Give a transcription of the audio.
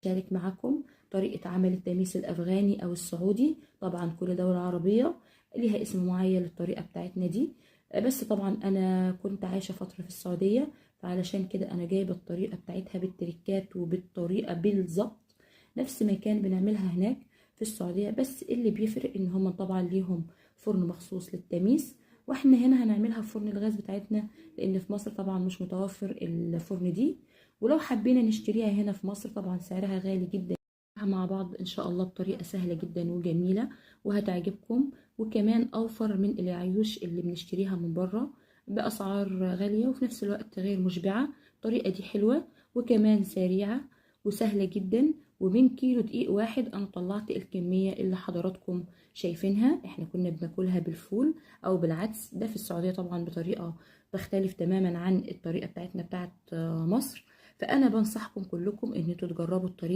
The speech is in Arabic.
هشارك معاكم طريقة عمل التميس الأفغاني أو السعودي. طبعا كل دولة عربية ليها اسم معين للطريقة بتاعتنا دي، بس طبعا أنا كنت عايشة فترة في السعودية، فعلشان كده أنا جايبة الطريقة بتاعتها بالتركات وبالطريقة بالظبط نفس ما كان بنعملها هناك في السعودية. بس اللي بيفرق إن هم طبعا ليهم فرن مخصوص للتميس، واحنا هنا هنعملها في فرن الغاز بتاعتنا، لأن في مصر طبعا مش متوفر الفرن دي، ولو حبينا نشتريها هنا في مصر طبعا سعرها غالي جدا. مع بعض ان شاء الله بطريقة سهلة جدا وجميلة وهتعجبكم، وكمان اوفر من العيوش اللي بنشتريها من بره باسعار غالية وفي نفس الوقت غير مشبعة. الطريقة دي حلوة وكمان سريعة وسهلة جدا، ومن كيلو دقيق واحد انا طلعت الكمية اللي حضراتكم شايفينها. احنا كنا بناكلها بالفول او بالعدس، ده في السعودية طبعا بطريقة تختلف تماما عن الطريقة بتاعتنا بتاعت مصر. فانا بنصحكم كلكم ان انتوا تجربوا الطريقة